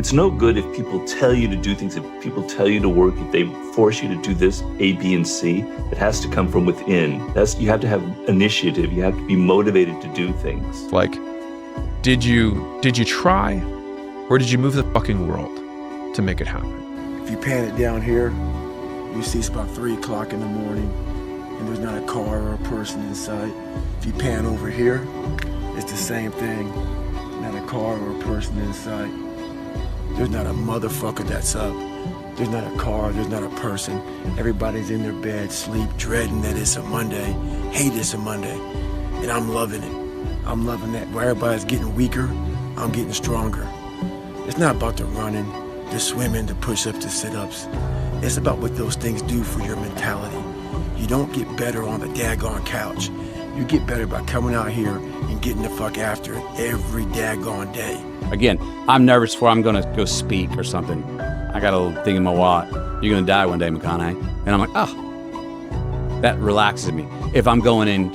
It's no good if people tell you to do things, if people tell you to work, if they force you to do this, A, B, and C. It has to come from within. You have to have initiative. You have to be motivated to do things. Like, did you try, or did you move the fucking world to make it happen? If you pan it down here, you see it's about 3 o'clock in the morning, and there's not a car or a person in sight. If you pan over here, it's the same thing. Not a car or a person in sight. There's not a motherfucker that's up. There's not a car, there's not a person. Everybody's in their bed, sleep, dreading that it's a Monday. Hate it's a Monday. And I'm loving it. I'm loving that. Where everybody's getting weaker, I'm getting stronger. It's not about the running, the swimming, the push-ups, the sit-ups. It's about what those things do for your mentality. You don't get better on the daggone couch. You get better by coming out here and getting the fuck after it every daggone day. Again, I'm nervous before I'm gonna go speak or something. I got a little thing in my wallet. You're gonna die one day, McConaughey. And I'm like, oh, that relaxes me. If I'm going in,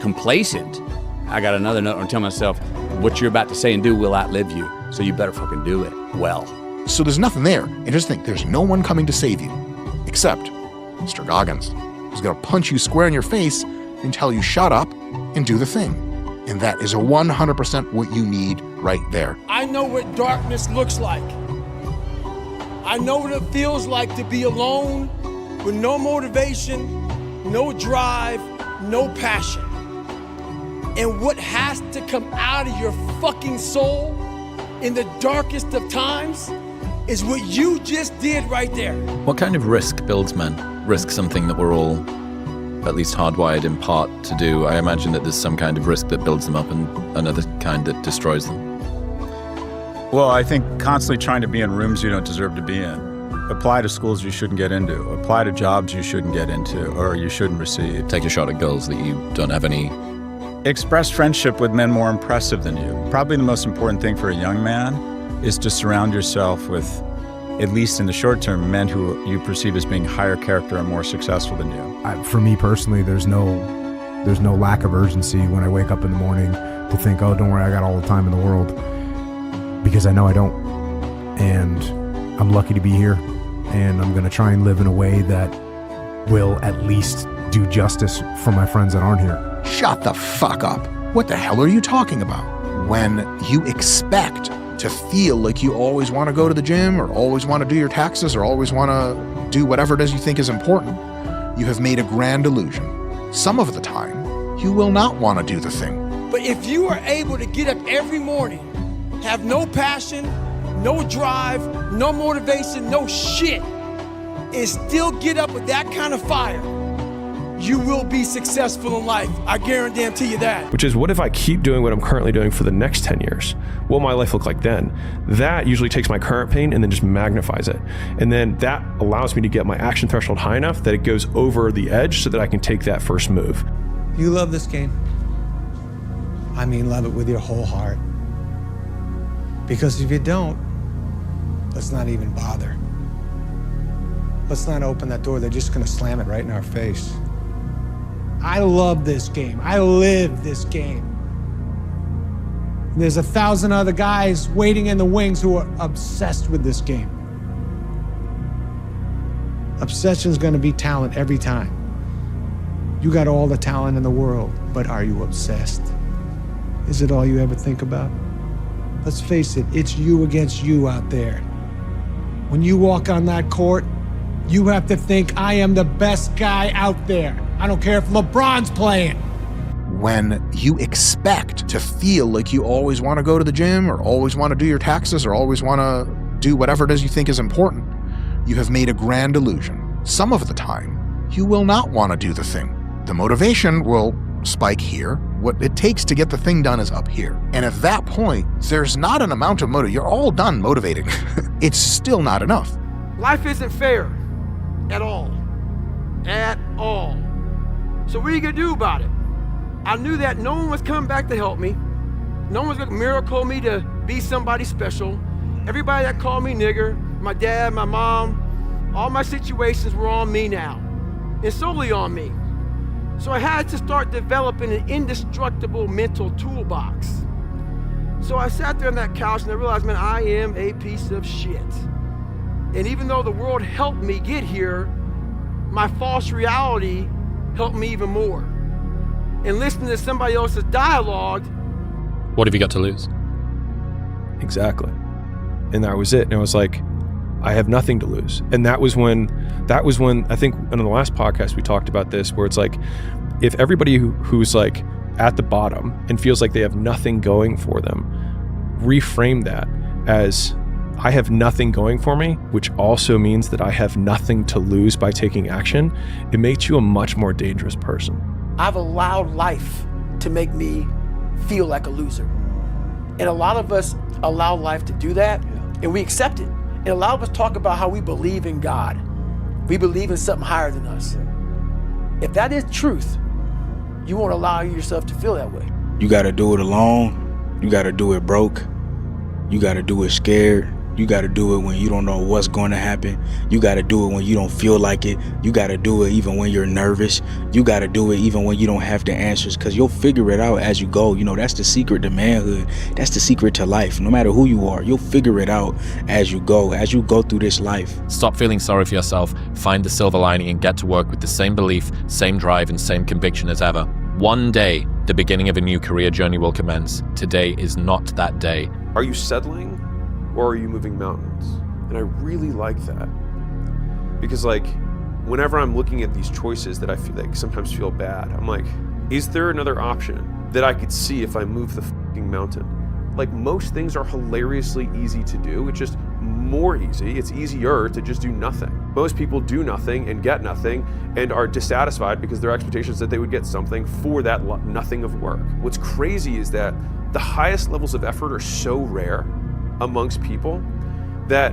complacent, I got another note and tell myself, what you're about to say and do will outlive you. So you better fucking do it well. So there's nothing there. And just think, there's no one coming to save you, except Mr. Goggins, who's gonna punch you square in your face and tell you shut up and do the thing. And that is 100% what you need right there. I know what darkness looks like. I know what it feels like to be alone with no motivation, no drive, no passion. And what has to come out of your fucking soul in the darkest of times is what you just did right there. What kind of risk builds men? Risk something that we're all at least hardwired in part to do. I imagine that there's some kind of risk that builds them up and another kind that destroys them. Well, I think constantly trying to be in rooms you don't deserve to be in. Apply to schools you shouldn't get into. Apply to jobs you shouldn't get into or you shouldn't receive. Take a shot at girls that you don't have any. Express friendship with men more impressive than you. Probably the most important thing for a young man is to surround yourself with, at least in the short term, men who you perceive as being higher character and more successful than you. For me personally, there's no lack of urgency when I wake up in the morning to think, oh, don't worry, I got all the time in the world, because I know I don't. And I'm lucky to be here, and I'm gonna try and live in a way that will at least do justice for my friends that aren't here. Shut the fuck up. What the hell are you talking about? When you expect to feel like you always want to go to the gym or always want to do your taxes or always want to do whatever it is you think is important, you have made a grand illusion. Some of the time, you will not want to do the thing. But if you are able to get up every morning, have no passion, no drive, no motivation, no shit, and still get up with that kind of fire, you will be successful in life. I guarantee you that. Which is, what if I keep doing what I'm currently doing for the next 10 years? What will my life look like then? That usually takes my current pain and then just magnifies it. And then that allows me to get my action threshold high enough that it goes over the edge so that I can take that first move. You love this game. I mean, love it with your whole heart. Because if you don't, let's not even bother. Let's not open that door. They're just gonna slam it right in our face. I love this game. I live this game. There's 1,000 other guys waiting in the wings who are obsessed with this game. Obsession's gonna be talent every time. You got all the talent in the world, but are you obsessed? Is it all you ever think about? Let's face it, it's you against you out there. When you walk on that court, you have to think, I am the best guy out there. I don't care if LeBron's playing. When you expect to feel like you always want to go to the gym or always want to do your taxes or always want to do whatever it is you think is important, you have made a grand illusion. Some of the time, you will not want to do the thing. The motivation will spike here. What it takes to get the thing done is up here. And at that point, there's not an amount of motive. You're all done motivating. It's still not enough. Life isn't fair at all. At all. So what are you gonna do about it? I knew that no one was coming back to help me. No one was gonna miracle me to be somebody special. Everybody that called me nigger, my dad, my mom, all my situations were on me now, and solely on me. So I had to start developing an indestructible mental toolbox. So I sat there on that couch and I realized, man, I am a piece of shit. And even though the world helped me get here, my false reality helped me even more. And listening to somebody else's dialogue. What have you got to lose? Exactly. And that was it. And it was like, I have nothing to lose. And that was when I think in the last podcast we talked about this, where it's like, if everybody who's like at the bottom and feels like they have nothing going for them, reframe that as, I have nothing going for me, which also means that I have nothing to lose by taking action, it makes you a much more dangerous person. I've allowed life to make me feel like a loser. And a lot of us allow life to do that, and we accept it. And a lot of us talk about how we believe in God. We believe in something higher than us. If that is truth, you won't allow yourself to feel that way. You gotta do it alone. You gotta do it broke. You gotta do it scared. You gotta do it when you don't know what's going to happen. You gotta do it when you don't feel like it. You gotta do it even when you're nervous. You gotta do it even when you don't have the answers, because you'll figure it out as you go. You know, that's the secret to manhood. That's the secret to life. No matter who you are, you'll figure it out as you go through this life. Stop feeling sorry for yourself, find the silver lining, and get to work with the same belief, same drive, and same conviction as ever. One day, the beginning of a new career journey will commence. Today is not that day. Are you settling, or are you moving mountains? And I really like that, because like, whenever I'm looking at these choices that I feel like sometimes feel bad, I'm like, is there another option that I could see if I move the fucking mountain? Like, most things are hilariously easy to do. It's just more easy. It's easier to just do nothing. Most people do nothing and get nothing and are dissatisfied because their expectations that they would get something for that nothing of work. What's crazy is that the highest levels of effort are so rare amongst people that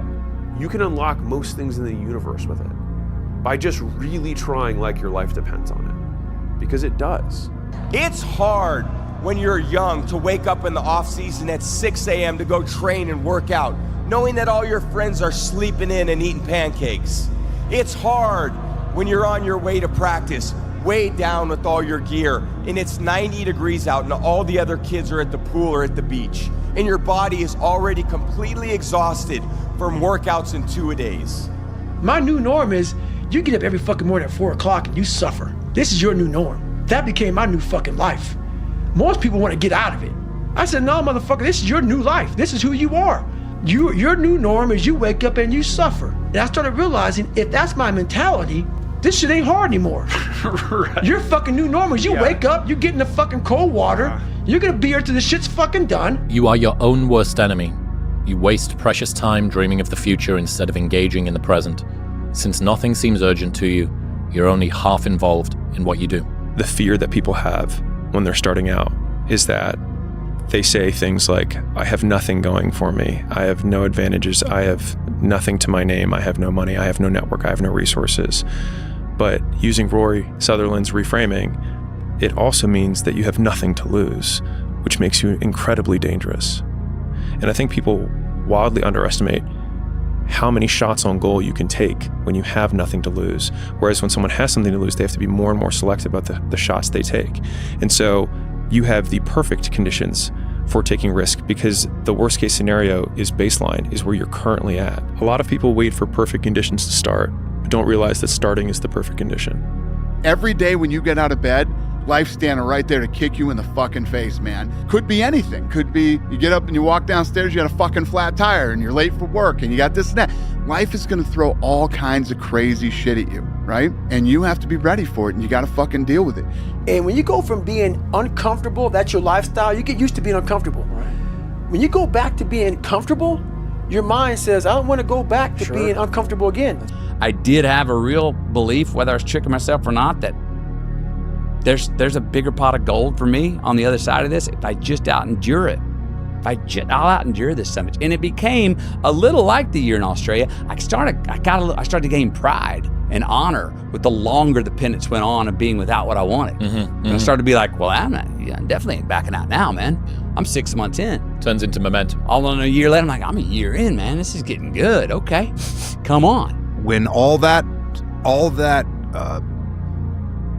you can unlock most things in the universe with it by just really trying like your life depends on it, because it does. It's hard when you're young to wake up in the off season at 6 a.m. to go train and work out, knowing that all your friends are sleeping in and eating pancakes. It's hard when you're on your way to practice, weighed down with all your gear, and it's 90 degrees out and all the other kids are at the pool or at the beach, and your body is already completely exhausted from workouts in 2-a-days. My new norm is, you get up every fucking morning at 4 o'clock and you suffer. This is your new norm. That became my new fucking life. Most people want to get out of it. I said, no, motherfucker, this is your new life. This is who you are. Your new norm is you wake up and you suffer. And I started realizing, if that's my mentality, this shit ain't hard anymore. Right. Your fucking new norm is you wake up, you get in the fucking cold water, you're gonna be here till this shit's fucking done. You are your own worst enemy. You waste precious time dreaming of the future instead of engaging in the present. Since nothing seems urgent to you, you're only half involved in what you do. The fear that people have when they're starting out is that they say things like, I have nothing going for me. I have no advantages. I have nothing to my name. I have no money. I have no network. I have no resources. But using Rory Sutherland's reframing, it also means that you have nothing to lose, which makes you incredibly dangerous. And I think people wildly underestimate how many shots on goal you can take when you have nothing to lose. Whereas when someone has something to lose, they have to be more and more selective about the shots they take. And so you have the perfect conditions for taking risk, because the worst case scenario is baseline, is where you're currently at. A lot of people wait for perfect conditions to start, but don't realize that starting is the perfect condition. Every day when you get out of bed, life's standing right there to kick you in the fucking face, man. Could be anything. Could be you get up and you walk downstairs, you got a fucking flat tire and you're late for work and you got this and that. Life is gonna throw all kinds of crazy shit at you, right? And you have to be ready for it and you gotta fucking deal with it. And when you go from being uncomfortable, that's your lifestyle, you get used to being uncomfortable. Right. When you go back to being comfortable, your mind says, I don't want to go back to being uncomfortable again. I did have a real belief, whether I was tricking myself or not, that there's a bigger pot of gold for me on the other side of this if I just out-endure it. I'll out-endure this so much. And it became a little like the year in Australia. I started to gain pride and honor with the longer the penance went on of being without what I wanted. And I started to be like, well, I definitely ain't backing out now, man. I'm 6 months in. Turns into momentum. All in a year later, I'm like, I'm a year in, man. This is getting good. Okay, come on. When all that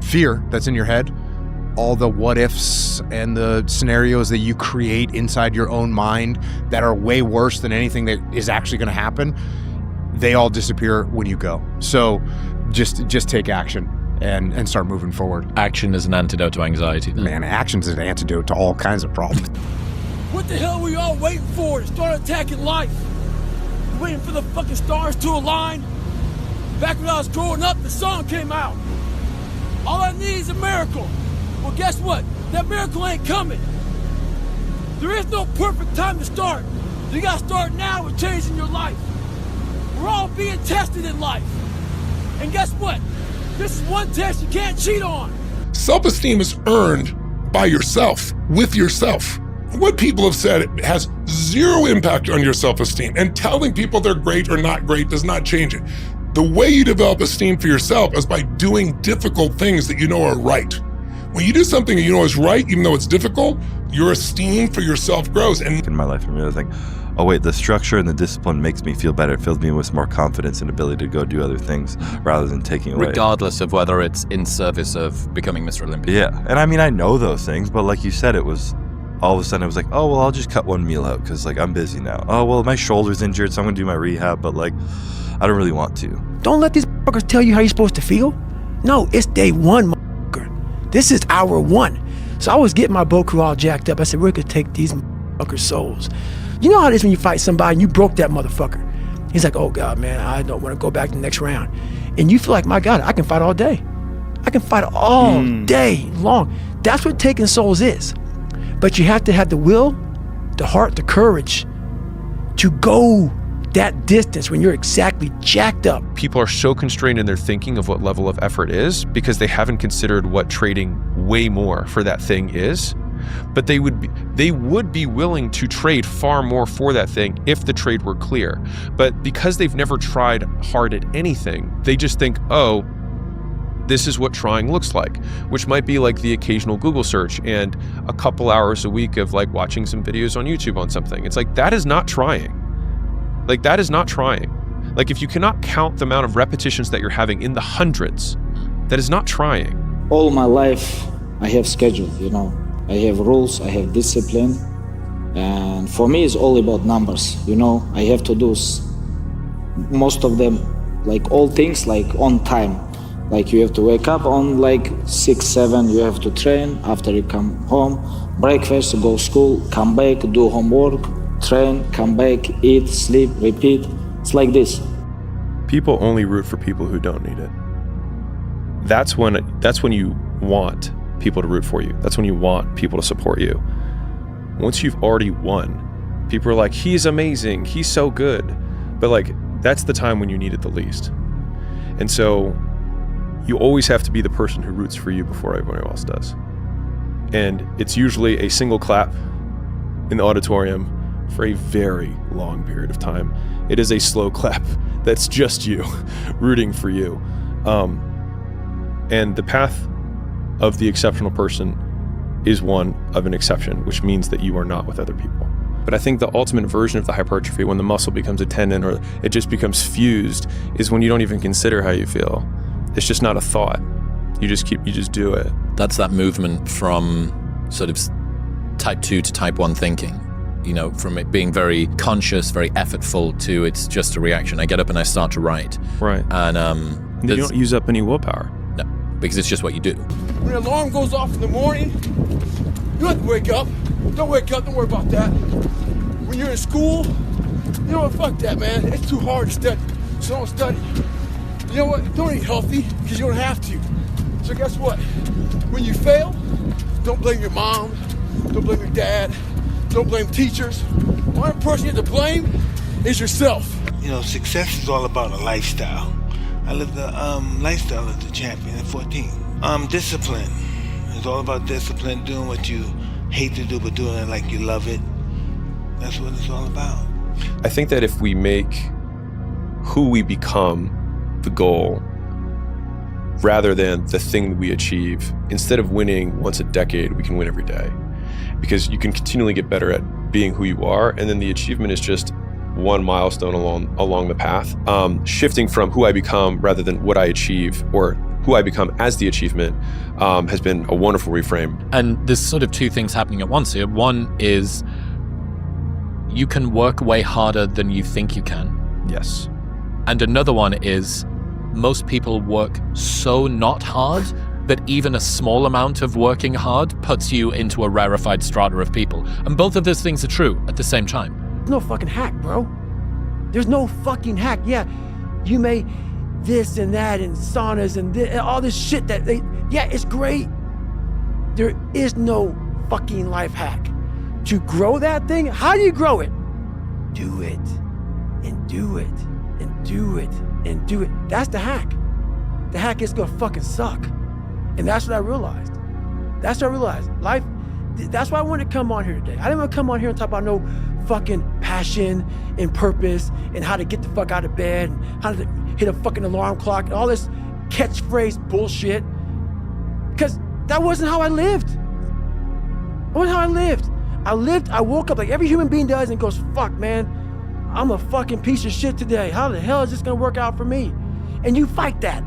fear that's in your head, all the what ifs and the scenarios that you create inside your own mind that are way worse than anything that is actually going to happen, they all disappear when you go. So just take action and start moving forward. Action is an antidote to anxiety, then. Man, action's an antidote to all kinds of problems. What the hell were you all waiting for to start attacking life? Waiting for the fucking stars to align? Back when I was growing up, the song came out. All I need is a miracle. Well, guess what? That miracle ain't coming. There is no perfect time to start. You gotta start now with changing your life. We're all being tested in life. And guess what? This is one test you can't cheat on. Self-esteem is earned by yourself, with yourself. What people have said has zero impact on your self-esteem, and telling people they're great or not great does not change it. The way you develop esteem for yourself is by doing difficult things that you know are right. When you do something that you know is right, even though it's difficult, your esteem for yourself grows. And in my life, I'm realizing, oh wait, the structure and the discipline makes me feel better. It fills me with more confidence and ability to go do other things rather than taking away. Regardless of whether it's in service of becoming Mr. Olympia. Yeah, and I mean, I know those things, but like you said, it was all of a sudden it was like, oh, well, I'll just cut one meal out because like I'm busy now. Oh, well, my shoulder's injured, so I'm gonna do my rehab, but like, I don't really want to. Don't let these motherfuckers tell you how you're supposed to feel. No, it's day one, motherfucker. This is hour one. So I was getting my Boku all jacked up. I said, we're gonna take these motherfuckers' souls. You know how it is when you fight somebody and you broke that motherfucker. He's like, oh God, man, I don't want to go back to the next round. And you feel like, my God, I can fight all day. I can fight all day long. That's what taking souls is. But you have to have the will, the heart, the courage to go that distance when you're exactly jacked up. People are so constrained in their thinking of what level of effort is because they haven't considered what trading way more for that thing is. But they would be willing to trade far more for that thing if the trade were clear. But because they've never tried hard at anything, they just think, oh, this is what trying looks like, which might be like the occasional Google search and a couple hours a week of like watching some videos on YouTube on something. It's like, that is not trying. Like, that is not trying. Like, if you cannot count the amount of repetitions that you're having in the hundreds, that is not trying. All my life, I have schedule, you know. I have rules, I have discipline. And for me, it's all about numbers, you know. I have to do most of them, like all things, like on time. Like you have to wake up on like 6, 7, you have to train. After you come home, breakfast, go school, come back, do homework, train, come back, eat, sleep, repeat. It's like this. People only root for people who don't need it. That's when you want people to root for you. That's when you want people to support you. Once you've already won, people are like, he's amazing, he's so good. But like, that's the time when you need it the least. And so you always have to be the person who roots for you before everyone else does. And it's usually a single clap in the auditorium for a very long period of time. It is a slow clap that's just you rooting for you. And the path of the exceptional person is one of an exception, which means that you are not with other people. But I think the ultimate version of the hypertrophy, when the muscle becomes a tendon or it just becomes fused, is when you don't even consider how you feel. It's just not a thought. You just do it. That's that movement from sort of type 2 to type 1 thinking. You know, from it being very conscious, very effortful to it's just a reaction. I get up and I start to write. Right. And you don't use up any willpower. No, because it's just what you do. When the alarm goes off in the morning, you don't have to wake up. Don't wake up, don't worry about that. When you're in school, you know what, fuck that, man. It's too hard to study, so don't study. You know what, don't eat healthy, because you don't have to. So guess what? When you fail, don't blame your mom, don't blame your dad, don't blame teachers. The only person you have to blame is yourself. You know, success is all about a lifestyle. I lived the lifestyle of the champion at 14. Discipline. It's all about discipline, doing what you hate to do, but doing it like you love it. That's what it's all about. I think that if we make who we become the goal, rather than the thing that we achieve, instead of winning once a decade, we can win every day. Because you can continually get better at being who you are, and then the achievement is just one milestone along the path. Shifting from who I become rather than what I achieve, or who I become as the achievement has been a wonderful reframe. And there's sort of two things happening at once here. One is you can work way harder than you think you can. Yes. And another one is most people work so not hard that even a small amount of working hard puts you into a rarefied strata of people. And both of those things are true at the same time. There's no fucking hack, bro. There's no fucking hack. Yeah, you may this and that and saunas and all this shit yeah, it's great. There is no fucking life hack. To grow that thing, how do you grow it? Do it, and do it, and do it, and do it. That's the hack. The hack is gonna fucking suck. And that's what I realized. That's what I realized. Life, that's why I wanted to come on here today. I didn't want to come on here and talk about no fucking passion and purpose and how to get the fuck out of bed and how to hit a fucking alarm clock and all this catchphrase bullshit. Because that wasn't how I lived. That wasn't how I lived. I woke up like every human being does and goes, fuck, man, I'm a fucking piece of shit today. How the hell is this gonna work out for me? And you fight that.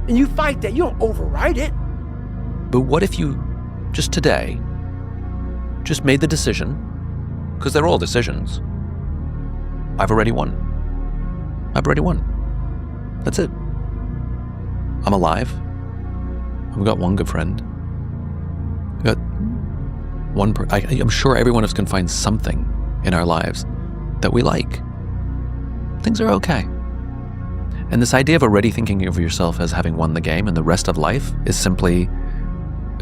And you fight that. You don't override it. But what if you, just today, just made the decision, because they're all decisions. I've already won. That's it. I'm alive. I've got one good friend. I've got one I'm sure every one of us can find something in our lives that we like. Things are okay. And this idea of already thinking of yourself as having won the game and the rest of life is simply,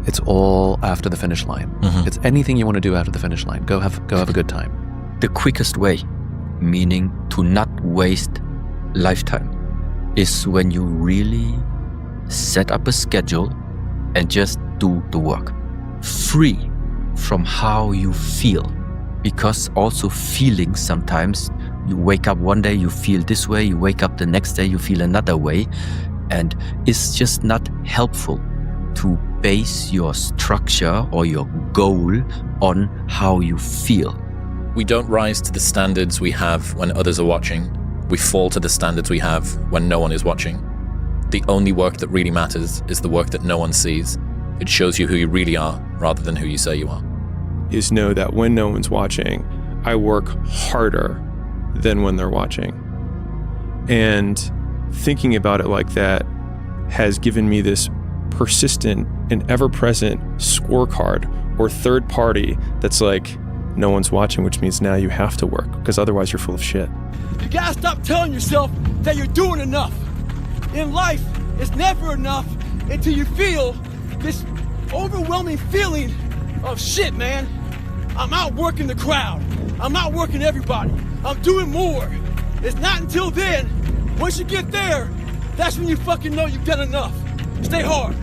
it's all after the finish line. Mm-hmm. It's anything you want to do after the finish line. Go have a good time. The quickest way, meaning to not waste lifetime, is when you really set up a schedule and just do the work. Free from how you feel. Because also feelings sometimes, you wake up one day, you feel this way, you wake up the next day, you feel another way. And it's just not helpful to base your structure or your goal on how you feel. We don't rise to the standards we have when others are watching. We fall to the standards we have when no one is watching. The only work that really matters is the work that no one sees. It shows you who you really are rather than who you say you are. Is know that when no one's watching, I work harder than when they're watching. And thinking about it like that has given me this persistent and ever-present scorecard or third party that's like, no one's watching, which means now you have to work, because otherwise you're full of shit. You gotta stop telling yourself that you're doing enough. In life, it's never enough until you feel this overwhelming feeling of shit, man. I'm outworking the crowd. I'm outworking everybody. I'm doing more. It's not until then, once you get there, that's when you fucking know you've done enough. Stay hard.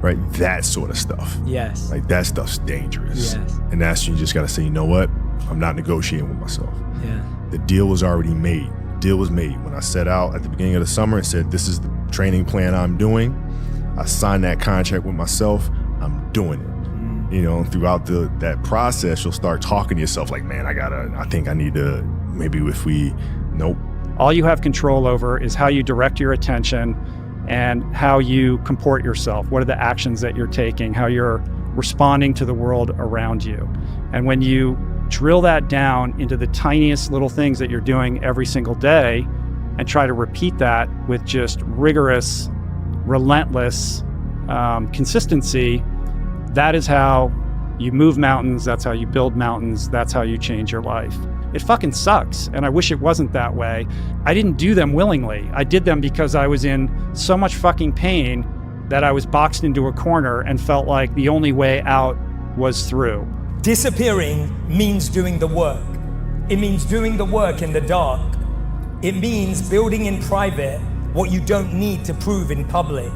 Right? That sort of stuff. Yes. Like that stuff's dangerous. Yes. And that's when you just got to say, you know what? I'm not negotiating with myself. Yeah. The deal was already made. The deal was made. When I set out at the beginning of the summer and said, this is the training plan I'm doing, I signed that contract with myself. I'm doing it. You know, throughout that process, you'll start talking to yourself like, man, I think I need to, maybe if we, nope. All you have control over is how you direct your attention and how you comport yourself. What are the actions that you're taking, how you're responding to the world around you. And when you drill that down into the tiniest little things that you're doing every single day and try to repeat that with just rigorous, relentless consistency, that is how you move mountains, that's how you build mountains, that's how you change your life. It fucking sucks, and I wish it wasn't that way. I didn't do them willingly. I did them because I was in so much fucking pain that I was boxed into a corner and felt like the only way out was through. Disappearing means doing the work. It means doing the work in the dark. It means building in private what you don't need to prove in public.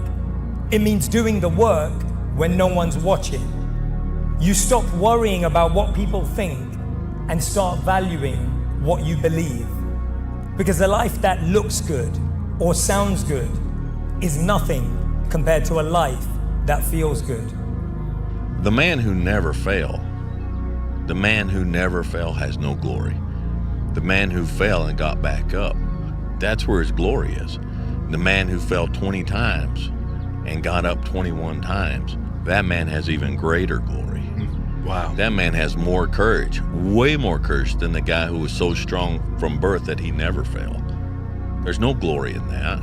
It means doing the work when no one's watching. You stop worrying about what people think and start valuing what you believe. Because a life that looks good or sounds good is nothing compared to a life that feels good. The man who never failed, the man who never fell has no glory. The man who fell and got back up, that's where his glory is. The man who fell 20 times and got up 21 times, that man has even greater glory. Wow. That man has more courage, way more courage than the guy who was so strong from birth that he never failed. There's no glory in that.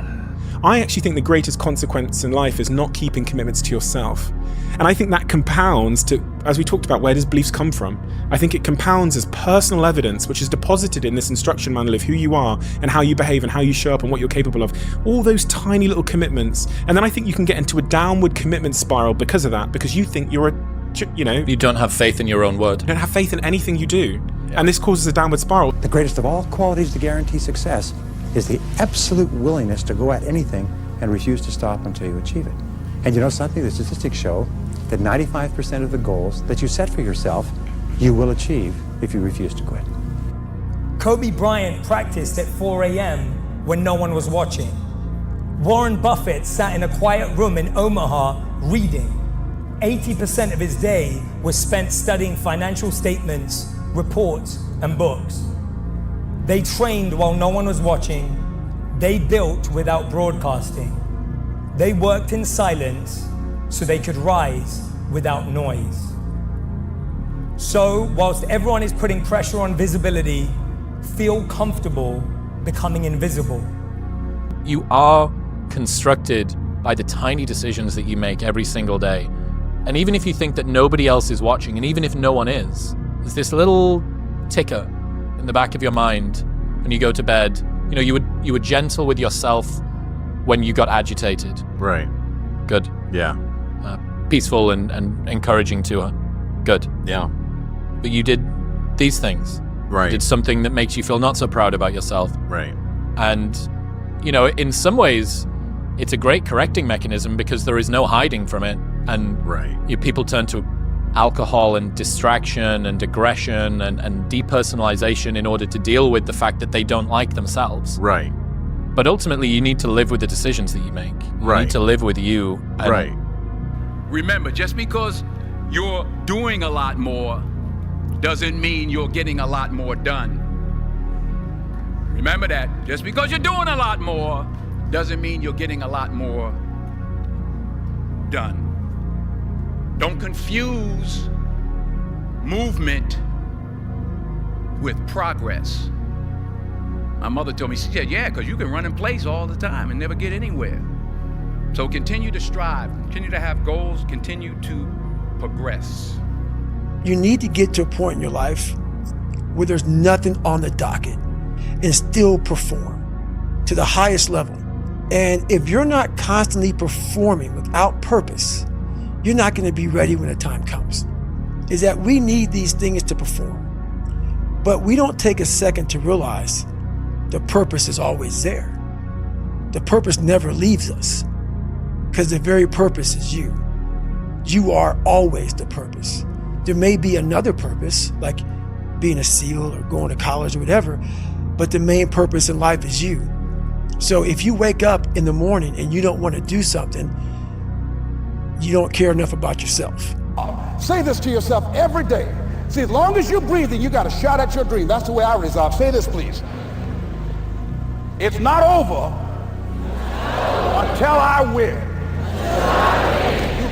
I actually think the greatest consequence in life is not keeping commitments to yourself. And I think that compounds to, as we talked about, where does beliefs come from? I think it compounds as personal evidence, which is deposited in this instruction manual of who you are and how you behave and how you show up and what you're capable of. All those tiny little commitments. And then I think you can get into a downward commitment spiral because of that, because you think you're you don't have faith in your own word. You don't have faith in anything you do. And this causes a downward spiral. The greatest of all qualities to guarantee success is the absolute willingness to go at anything and refuse to stop until you achieve it. And you know something? The statistics show that 95% of the goals that you set for yourself, you will achieve if you refuse to quit. Kobe Bryant practiced at 4 a.m. when no one was watching. Warren Buffett sat in a quiet room in Omaha reading. 80% of his day was spent studying financial statements, reports, and books. They trained while no one was watching. They built without broadcasting. They worked in silence so they could rise without noise. So, whilst everyone is putting pressure on visibility, feel comfortable becoming invisible. You are constructed by the tiny decisions that you make every single day. And even if you think that nobody else is watching, and even if no one is, there's this little ticker in the back of your mind when you go to bed. You know, you were gentle with yourself when you got agitated. Right. Good. Yeah. Peaceful and encouraging to her. Good. Yeah. But you did these things. Right. You did something that makes you feel not so proud about yourself. Right. And, you know, in some ways, it's a great correcting mechanism because there is no hiding from it. And people turn to alcohol and distraction and aggression and depersonalization in order to deal with the fact that they don't like themselves. Right. But ultimately, you need to live with the decisions that you make. You need to live with you. Right. Remember, just because you're doing a lot more doesn't mean you're getting a lot more done. Remember that. Just because you're doing a lot more doesn't mean you're getting a lot more done. Don't confuse movement with progress. My mother told me, she said, yeah, because you can run in place all the time and never get anywhere. So continue to strive, continue to have goals, continue to progress. You need to get to a point in your life where there's nothing on the docket and still perform to the highest level. And if you're not constantly performing without purpose, you're not going to be ready when the time comes. Is that we need these things to perform, but we don't take a second to realize the purpose is always there. The purpose never leaves us because the very purpose is you. You are always the purpose. There may be another purpose, like being a SEAL or going to college or whatever, but the main purpose in life is you. So if you wake up in the morning and you don't want to do something, you don't care enough about yourself. Say this to yourself every day. See, as long as you're breathing, you got a shot at your dream. That's the way I resolve. Say this, please. It's not over until I win.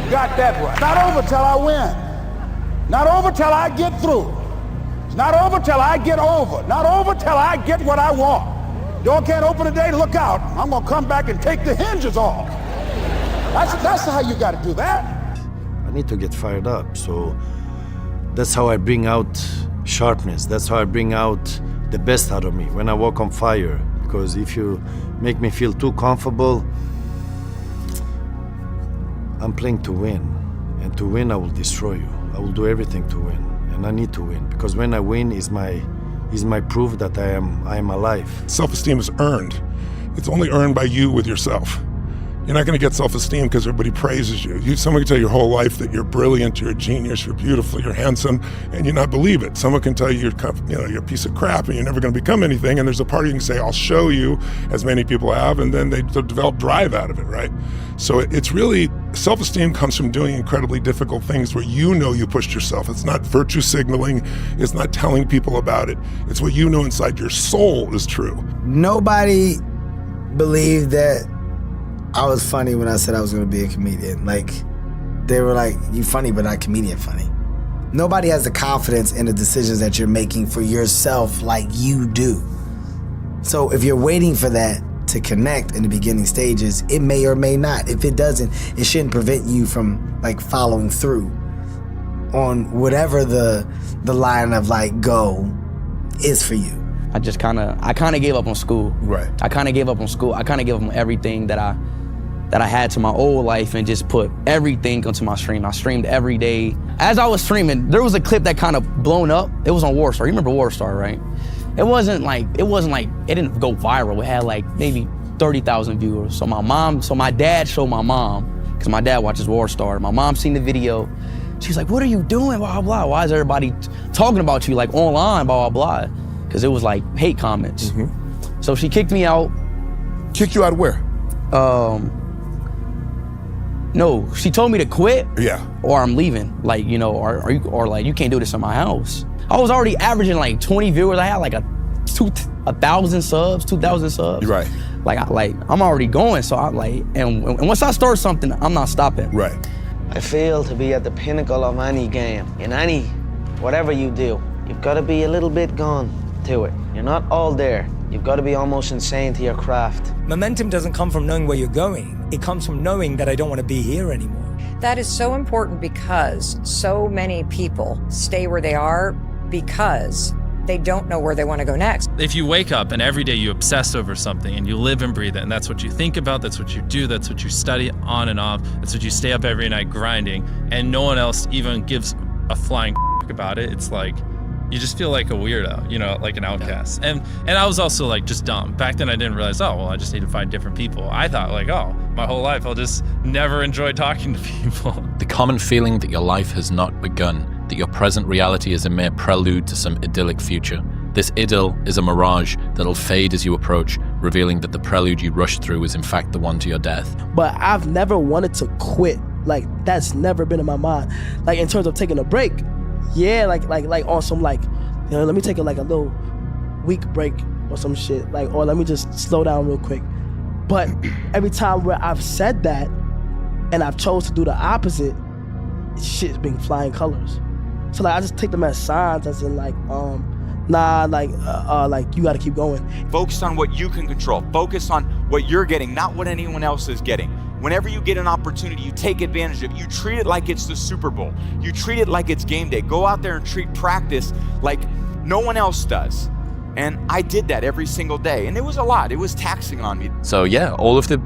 You got that right. Not over till I win. Not over till I get through. It's not over till I get over. Not over till I get what I want. Door can't open today, look out. I'm gonna come back and take the hinges off. That's how you gotta do that. I need to get fired up, so that's how I bring out sharpness. That's how I bring out the best out of me when I walk on fire. Because if you make me feel too comfortable, I'm playing to win. And to win, I will destroy you. I will do everything to win. And I need to win. Because when I win is my proof that I am alive. Self-esteem is earned. It's only earned by you with yourself. You're not going to get self-esteem because everybody praises you. Someone can tell you your whole life that you're brilliant, you're a genius, you're beautiful, you're handsome, and you not believe it. Someone can tell you you're a piece of crap and you're never going to become anything, and there's a part of you can say, I'll show you, as many people have, and then they develop drive out of it, right? So it's really, self-esteem comes from doing incredibly difficult things where you know you pushed yourself. It's not virtue signaling, it's not telling people about it. It's what you know inside your soul is true. Nobody believed that I was funny when I said I was gonna be a comedian. Like, they were like, you funny, but not comedian funny. Nobody has the confidence in the decisions that you're making for yourself like you do. So if you're waiting for that to connect in the beginning stages, it may or may not. If it doesn't, it shouldn't prevent you from like following through on whatever the line of like go is for you. I kind of gave up on school. Right. I kind of gave up on school. I kind of gave up on everything that I had to my old life and just put everything onto my stream. I streamed every day. As I was streaming, there was a clip that kind of blown up. It was on Warstar. You remember Warstar, right? It didn't go viral. It had like maybe 30,000 viewers. So my dad showed my mom, because my dad watches Warstar. My mom seen the video. She's like, what are you doing, blah, blah, blah. Why is everybody talking about you like online, blah, blah, blah. Because it was like hate comments. Mm-hmm. So she kicked me out. Kicked you out where? No, she told me to quit. Yeah. Or I'm leaving. Like, you know, or like you can't do this in my house. I was already averaging like 20 viewers. I had like 1,000 subs, 2,000 subs. Right. I'm already going. So I'm like, and once I start something, I'm not stopping. Right. I feel to be at the pinnacle of any game, in any, whatever you do, you've got to be a little bit gone to it. You're not all there. You've got to be almost insane to your craft. Momentum doesn't come from knowing where you're going. It comes from knowing that I don't want to be here anymore. That is so important because so many people stay where they are because they don't know where they want to go next. If you wake up and every day you obsess over something and you live and breathe it, and that's what you think about, that's what you do, that's what you study on and off, that's what you stay up every night grinding, and no one else even gives a flying about it, it's like, you just feel like a weirdo, you know, like an outcast. And I was also like just dumb. Back then I didn't realize, oh, well, I just need to find different people. I thought like, oh, my whole life I'll just never enjoy talking to people. The common feeling that your life has not begun, that your present reality is a mere prelude to some idyllic future. This idyll is a mirage that'll fade as you approach, revealing that the prelude you rushed through is in fact the one to your death. But I've never wanted to quit. Like, that's never been in my mind. Like, in terms of taking a break, yeah, like on some like, you know, let me take a little week break or some shit, like, or let me just slow down real quick. But every time where I've said that and I've chose to do the opposite, shit's been flying colors. So like I just take them as signs, as in like, nah, like you gotta keep going. Focus on what you can control. Focus on what you're getting, not what anyone else is getting. Whenever you get an opportunity, you take advantage of it. You treat it like it's the Super Bowl. You treat it like it's game day. Go out there and treat practice like no one else does. And I did that every single day. And it was a lot. It was taxing on me. So yeah, all of the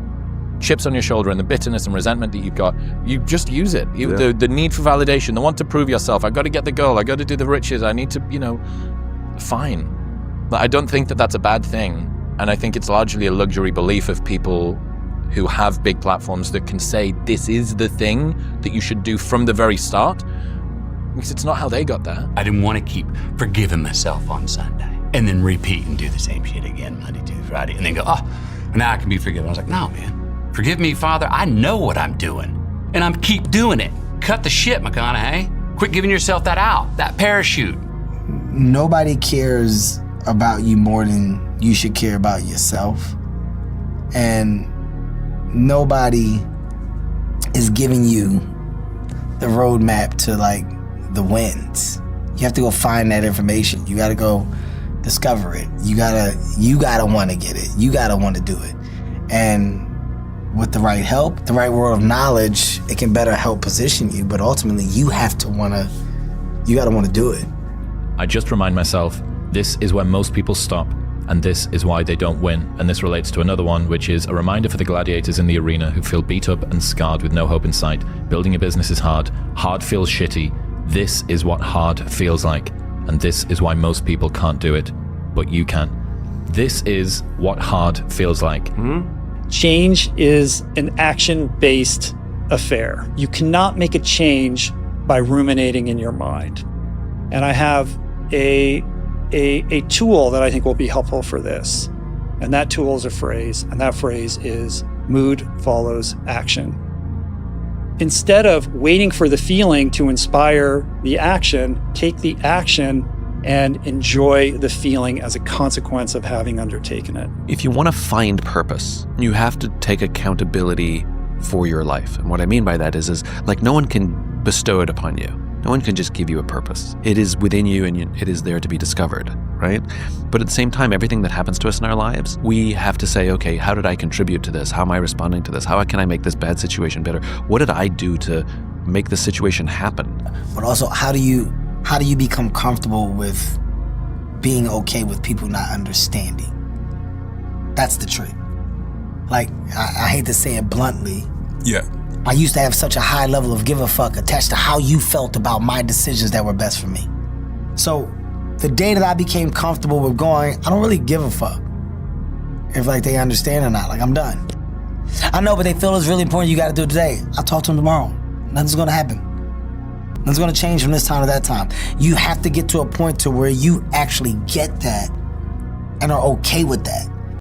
chips on your shoulder and the bitterness and resentment that you've got, you just use it. The need for validation, the want to prove yourself. I got to get the goal. I got to do the riches. I need to, you know, fine. But I don't think that that's a bad thing. And I think it's largely a luxury belief of people who have big platforms that can say this is the thing that you should do from the very start, because it's not how they got there. I didn't want to keep forgiving myself on Sunday and then repeat and do the same shit again Monday, Tuesday, Friday, and then go, oh, now I can be forgiven. I was like, no, man, forgive me, Father. I know what I'm doing, and I'm keep doing it. Cut the shit, McConaughey. Quit giving yourself that out, that parachute. Nobody cares about you more than you should care about yourself. And nobody is giving you the roadmap to like the wins. You have to go find that information. You gotta go discover it. You gotta want to get it. You gotta want to do it. And with the right help, the right word of knowledge, it can better help position you. But ultimately, you gotta want to do it. I just remind myself, this is where most people stop. And this is why they don't win. And this relates to another one, which is a reminder for the gladiators in the arena who feel beat up and scarred with no hope in sight. Building a business is hard. Hard feels shitty. This is what hard feels like. And this is why most people can't do it, but you can. This is what hard feels like. Change is an action-based affair. You cannot make a change by ruminating in your mind. And I have a tool that I think will be helpful for this. And that tool is a phrase, and that phrase is mood follows action. Instead of waiting for the feeling to inspire the action, take the action and enjoy the feeling as a consequence of having undertaken it. If you want to find purpose, you have to take accountability for your life. And what I mean by that is like no one can bestow it upon you. No one can just give you a purpose. It is within you and it is there to be discovered, right? But at the same time, everything that happens to us in our lives, we have to say, okay, how did I contribute to this? How am I responding to this? How can I make this bad situation better? What did I do to make the situation happen? But also, how do you become comfortable with being okay with people not understanding? That's the trick. Like, I hate to say it bluntly. Yeah. I used to have such a high level of give a fuck attached to how you felt about my decisions that were best for me. So the day that I became comfortable with going, I don't really give a fuck if like they understand or not. Like, I'm done. I know, but they feel it's really important. You got to do it today. I'll talk to them tomorrow. Nothing's gonna happen. Nothing's gonna change from this time to that time. You have to get to a point to where you actually get that and are okay with that.